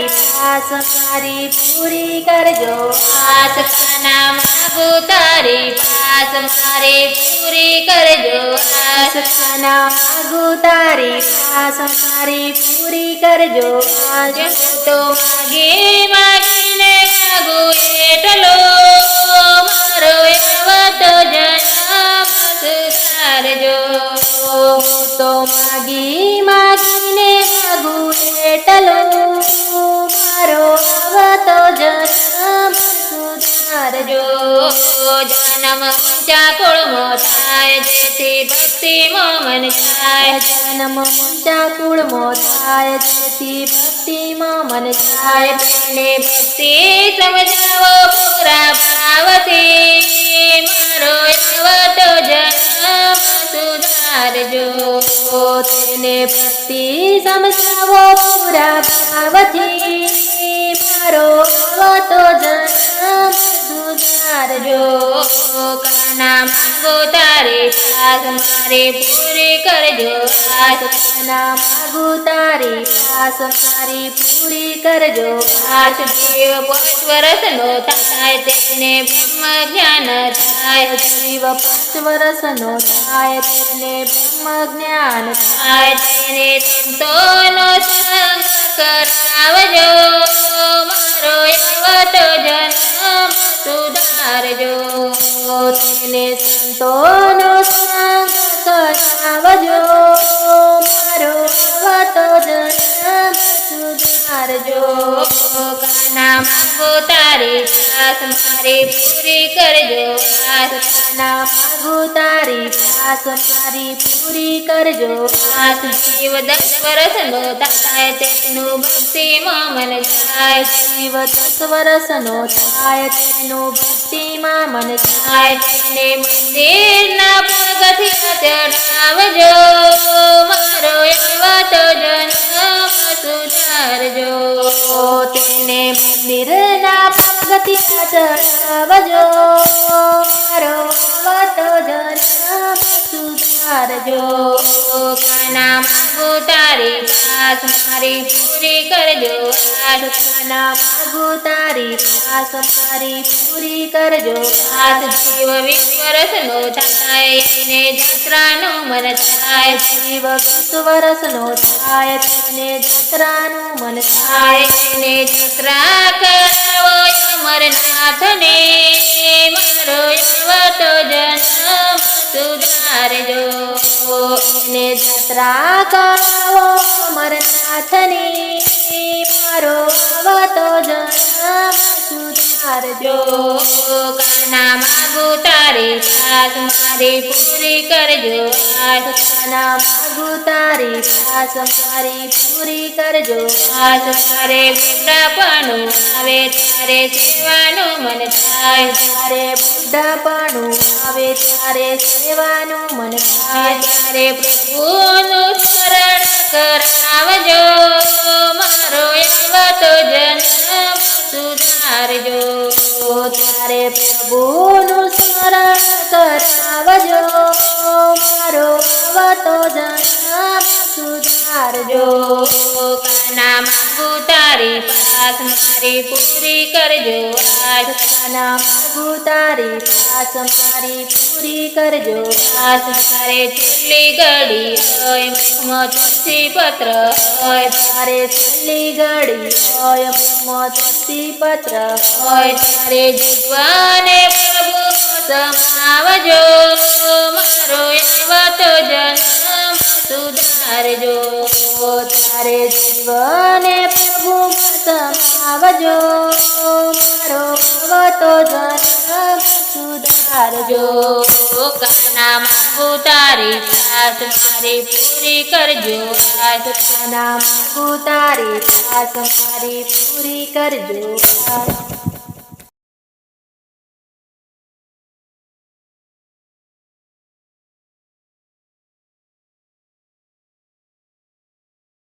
તારી આસ મારી પૂરી કરજો આસ કાના માગું તારી આસ મારી પૂરી કરજો આસ કાના માગું તારી આસ મારી પૂરી કરજો આજ તો માગીને માગું એટલો મારો એવતો જન્મ સુધારજો તો માગીને માગું એટલો મારો આવતો જન્મ સુધારજો જન્મ ઊંચા કુળમાં થાય જેથી ભક્તિમાં મન થાય જન્મ ઊંચા કુળમાં થાય જેથી ભક્તિમાં મન થાય તેને ભક્તિ સમજાવો પૂરા ભાવથી મારો આવતો જન્મ સુધારજો તેને ભક્તિ સમજાવો પૂરા ભાવથી મારો આવતો જન્મ સુધારજો કાના માગો તારી આસ મારી પૂરી કરજો આસ કાના માગો તારી આસ મારી પૂરી કરજો આસ જીવ 5 વર્ષનો થાય તેને બ્રહ્મ જ્ઞાન થાય જીવ 5 વર્ષનો થાય તેને બ્રહ્મ જ્ઞાન થાય તેને સંતોનો સંગ કરાવજો મારો આવતો જન્મ સુધારજો તેને સંતોનો સંગ કરાવજો મારો આવતો જન્મ સુધારજો કાના માગો તારી આસ મારી પૂરી કરજો આસ કાના માગો તારી આસ મારી પૂરી કરજો આસ જીવ 10 વર્ષનો થાય તેનું ભક્તિમાં મન થાય જીવ 10 વર્ષનો થાય તેનું ભક્તિમાં મન થાય તેને મંદિરના પગથિયા ચડાવજો મારો આવતો જન્મ સુધારજો તેને મંદિરના પગથિયા ચડાવજો મારો આવતો જન્મ સુધારજો કાના માગો તારી આસ મારી પૂરી કરજો આસ કાના માગો તારી આસ મારી પૂરી કરજો આસ જીવ 20 વર્ષનો થાય એને જત્રાનું મન થાય જીવ 20 વર્ષનો થાય તેને જત્રાનું મન થાય એને જત્રા કરાવો અમરનાથને મારો આવતો જન્મ સુધારજો એને જત્રા કરાવો અમરનાથની મારો આવતો જન્મ સુધારજો કાના માગો તારી આસ મારી પૂરી કરજો આસ કાના માગો તારી આસ મારી પૂરી કરજો આસ તારે બુઢાપણું આવે ત્યારે સેવાનું મન થાય ત્યારે બુઢાપણું આવે ત્યારે સેવાનું મન થાય ત્યારે પ્રભુનું સ્મરણ કરાવજો મારો આવતો જન્મ સુધારજો ત્યારે પ્રભુનું સ્મરણ કરાવજો મારો આવતો જન્મ સુધારજો કાના માગો તારી આસ મારી પૂરી કરજો આસ કાના માગો તારી આસ મારી પૂરી કરજો આસ તારે છેલ્લી ઘડી હોય મુખમાં તુલસી પત્ર હોય તારે છેલ્લી ઘડી હોય મુખમાં તુલસી પત્ર હોય તારે જીવવાને પ્રભુ સમાવજો મારો આવતો જન્મ સુધારજો તારે જીવને પ્રભુ સમાવજો મારો આવતો જન્મ સુધારજો કાના માગો તારી આસ મારી પૂરી કરજો આસ કાના માગો તારી આસ મારી પૂરી કરજો